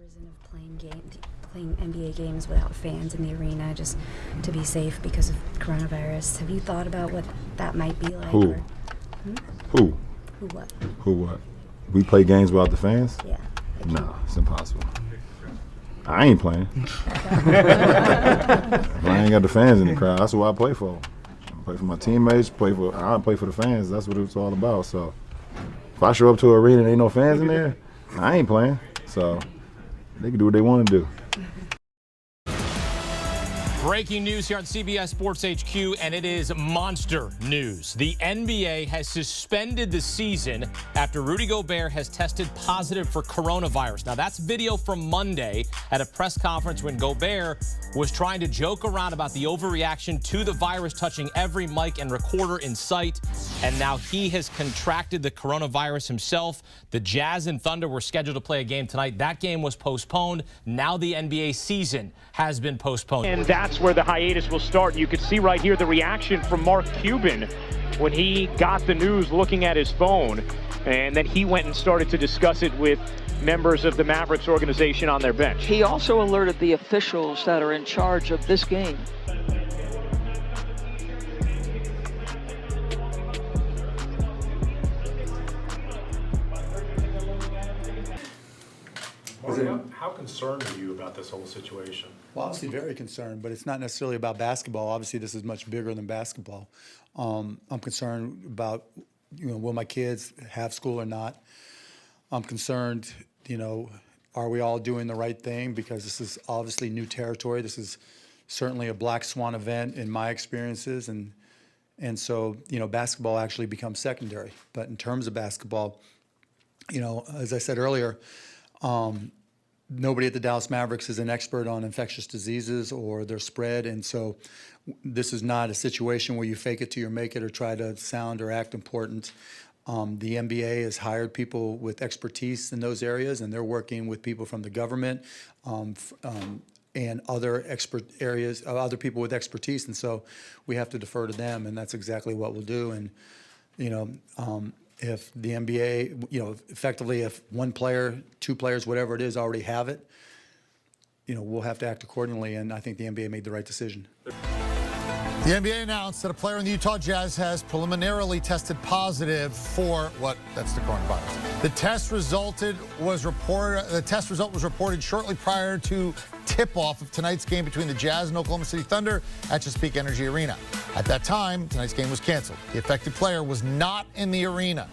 bipartisan of playing NBA games without fans in the arena just to be safe because of coronavirus. Have you thought about what that might be like? Who? Who? Who what? Who what? We play games without the fans? Yeah. No, it's impossible. I ain't playing. If I ain't got the fans in the crowd, that's what I play for. I play for my teammates, I play for the fans. That's what it's all about. So if I show up to an arena and ain't no fans in there, I ain't playing. So they can do what they want to do. Breaking news here on CBS Sports HQ, and it is monster news. The NBA has suspended the season after Rudy Gobert has tested positive for coronavirus. Now, that's video from Monday at a press conference when Gobert was trying to joke around about the overreaction to the virus touching every mic and recorder in sight. And now he has contracted the coronavirus himself. The Jazz and Thunder were scheduled to play a game tonight. That game was postponed. Now the NBA season has been postponed. And that's where the hiatus will start. You can see right here the reaction from Mark Cuban when he got the news looking at his phone. And then he went and started to discuss it with members of the Mavericks organization on their bench. He also alerted the officials that are in charge of this game. How concerned are you about this whole situation? Well, obviously very concerned, but it's not necessarily about basketball. Obviously, this is much bigger than basketball. I'm concerned about, will my kids have school or not? I'm concerned, are we all doing the right thing? Because this is obviously new territory. This is certainly a black swan event in my experiences. And so, basketball actually becomes secondary. But in terms of basketball, as I said earlier, nobody at the Dallas Mavericks is an expert on infectious diseases or their spread, and so this is not a situation where you fake it till you make it or try to sound or act important. The NBA has hired people with expertise in those areas, and they're working with people from the government and other other people with expertise, and so we have to defer to them, and that's exactly what we'll do. And if the NBA, effectively if one player, two players, whatever it is, already have it, we'll have to act accordingly, and I think the NBA made the right decision. The NBA announced that a player in the Utah Jazz has preliminarily tested positive for that's the coronavirus. The test result was reported shortly prior to tip-off of tonight's game between the Jazz and Oklahoma City Thunder at Chesapeake Energy Arena. At that time, tonight's game was canceled. The affected player was not in the arena.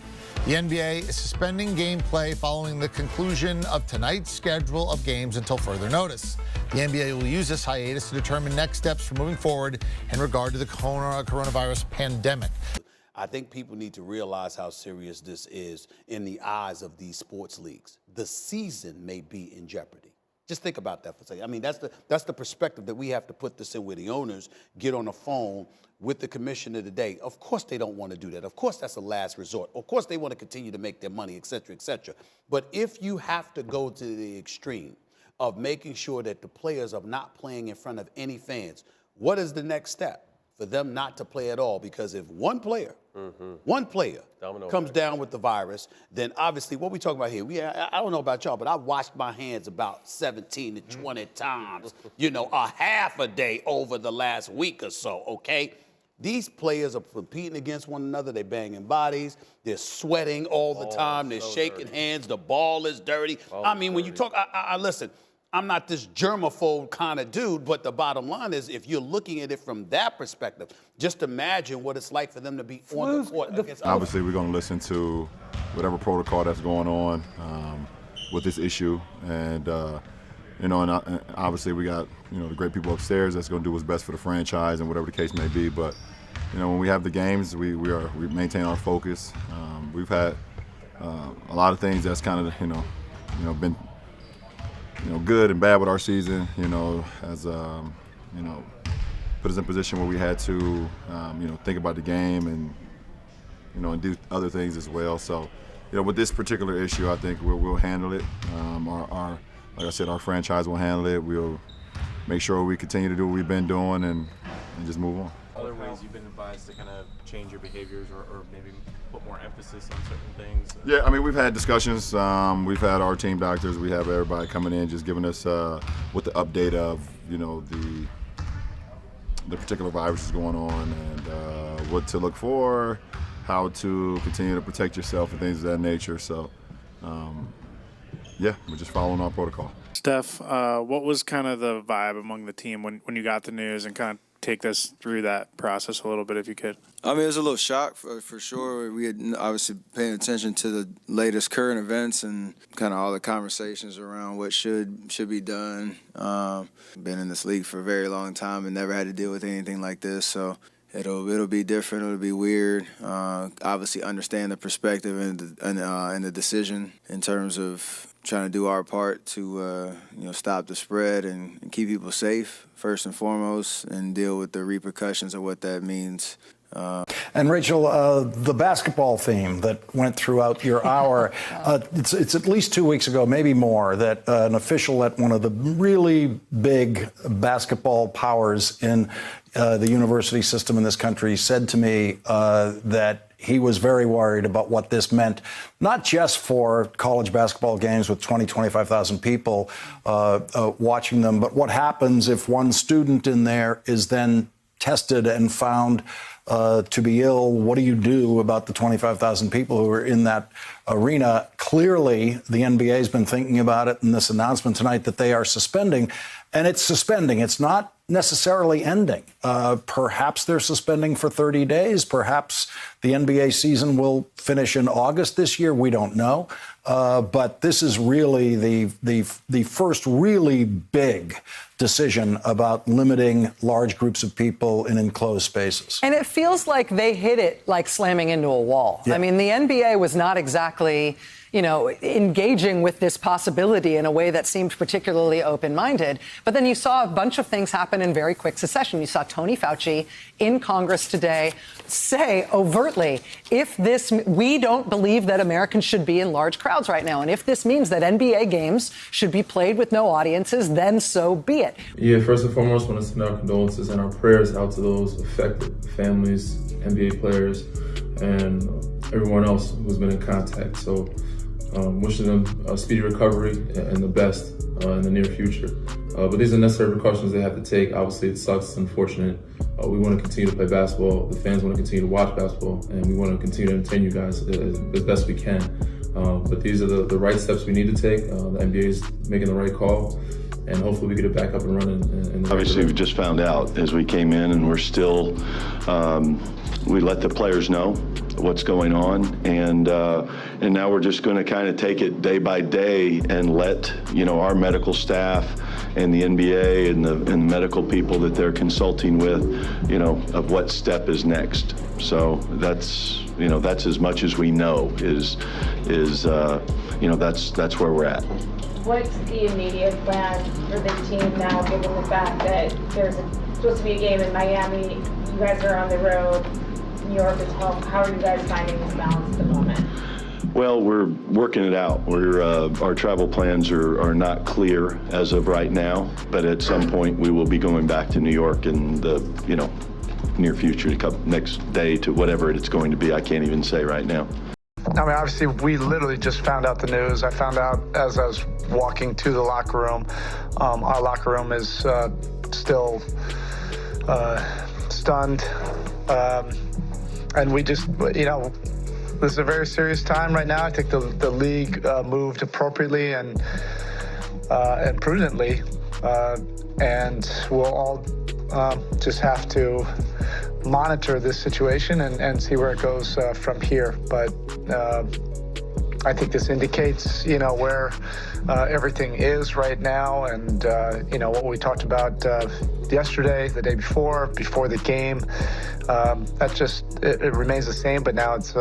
The NBA is suspending gameplay following the conclusion of tonight's schedule of games until further notice. The NBA will use this hiatus to determine next steps for moving forward in regard to the coronavirus pandemic. I think people need to realize how serious this is in the eyes of these sports leagues. The season may be in jeopardy. Just think about that for a second. I mean, that's the perspective that we have to put this in, where the owners get on the phone with the commissioner today. Of course they don't want to do that. Of course that's a last resort. Of course they want to continue to make their money, et cetera, et cetera. But if you have to go to the extreme of making sure that the players are not playing in front of any fans, what is the next step? For them not to play at all, because if one player comes down with the virus, then obviously what we talking about here, I don't know about y'all, but I washed my hands about 17 to 20 times, a half a day over the last week or so, okay? These players are competing against one another. They're banging bodies. They're sweating all the time. They're shaking hands. The ball is dirty. I mean, when you talk, listen, I'm not this germaphobe kind of dude, but the bottom line is, if you're looking at it from that perspective, just imagine what it's like for them to be on the court. Obviously, we're going to listen to whatever protocol that's going on with this issue, and obviously we got the great people upstairs that's going to do what's best for the franchise and whatever the case may be. But when we have the games, we maintain our focus. We've had a lot of things that's kind of been good and bad with our season, has, put us in a position where we had to, think about the game and do other things as well. So, with this particular issue, I think we'll handle it. Like I said, our franchise will handle it. We'll make sure we continue to do what we've been doing and just move on. Other ways you've been advised to kind of change your behaviors or maybe put more emphasis on certain things? Yeah, I mean, we've had discussions. We've had our team doctors. We have everybody coming in, just giving us what the update of, the particular virus is going on, and what to look for, how to continue to protect yourself and things of that nature. So, yeah, we're just following our protocol. Steph, what was kind of the vibe among the team when you got the news, and kind of take us through that process a little bit if you could? I mean, it was a little shock for sure. We had obviously paying attention to the latest current events and kind of all the conversations around what should be done. Been in this league for a very long time and never had to deal with anything like this, so it'll be different. It'll be weird. Obviously, understand the perspective and the decision in terms of trying to do our part to stop the spread and keep people safe first and foremost, and deal with the repercussions of what that means. And Rachel, the basketball theme that went throughout your hour, it's at least 2 weeks ago, maybe more, that an official at one of the really big basketball powers in the university system in this country said to me that he was very worried about what this meant, not just for college basketball games with 20, 25,000 people watching them, but what happens if one student in there is then tested and found to be ill. What do you do about the 25,000 people who are in that arena? Clearly, the NBA has been thinking about it in this announcement tonight that they are suspending, and it's suspending. It's not necessarily ending. Perhaps they're suspending for 30 days. Perhaps the NBA season will finish in August this year. We don't know. But this is really the first really big decision about limiting large groups of people in enclosed spaces. And it feels like they hit it like slamming into a wall. Yeah. I mean, the NBA was not exactly, engaging with this possibility in a way that seemed particularly open-minded. But then you saw a bunch of things happen in very quick succession. You saw Tony Fauci in Congress today say overtly, we don't believe that Americans should be in large crowds right now. And if this means that NBA games should be played with no audiences, then so be it. Yeah, first and foremost, I want to send our condolences and our prayers out to those affected, the families, NBA players, and everyone else who's been in contact. So wishing them a speedy recovery and the best in the near future. But these are necessary precautions they have to take. Obviously, it sucks, it's unfortunate. We want to continue to play basketball. The fans want to continue to watch basketball, and we want to continue to entertain you guys as best we can. But these are the right steps we need to take. The NBA is making the right call, and hopefully we get it back up and running. Obviously, we just found out as we came in, and we're still, we let the players know what's going on, and now we're just going to kind of take it day by day and let our medical staff and the NBA and the medical people that they're consulting with, of what step is next. So that's as much as we know is that's where we're at. What's the immediate plan for the team now, given the fact that there's supposed to be a game in Miami, you guys are on the road, New York is home? How are you guys finding this balance at the moment? Well, we're working it out. Our travel plans are not clear as of right now, but at some point we will be going back to New York in the near future, to come next day to whatever it's going to be. I can't even say right now. I mean, obviously, we literally just found out the news. I found out as I was walking to the locker room. Our locker room is still stunned. And we just, this is a very serious time right now. I think the league moved appropriately and prudently, and we'll all just have to monitor this situation and see where it goes from here. But I think this indicates, where everything is right now, and what we talked about yesterday, the day before the game. That just it remains the same, but now it's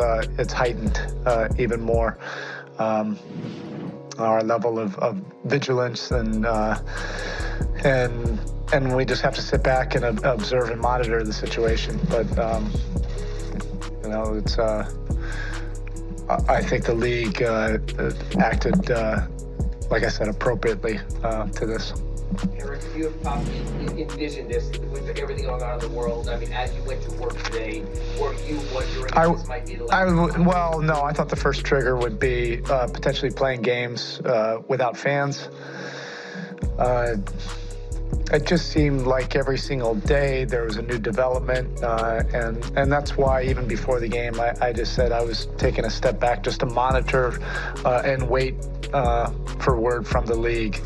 heightened even more. Our level of vigilance and we just have to sit back and observe and monitor the situation. But it's I think the league acted, like I said, appropriately to this. Eric, if you have possibly envisioned this with everything going on in the world, I mean, as you went to work today, were you wondering if this might be the last? Well, no, I thought the first trigger would be potentially playing games without fans. It just seemed like every single day there was a new development, and that's why even before the game, I just said I was taking a step back just to monitor and wait for word from the league.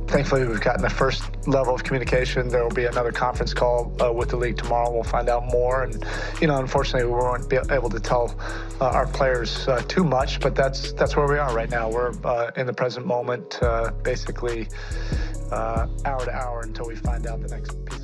Thankfully, we've gotten the first level of communication. There will be another conference call with the league tomorrow. We'll find out more, and unfortunately, we won't be able to tell our players too much. But that's where we are right now. We're in the present moment, basically. Hour to hour until we find out the next piece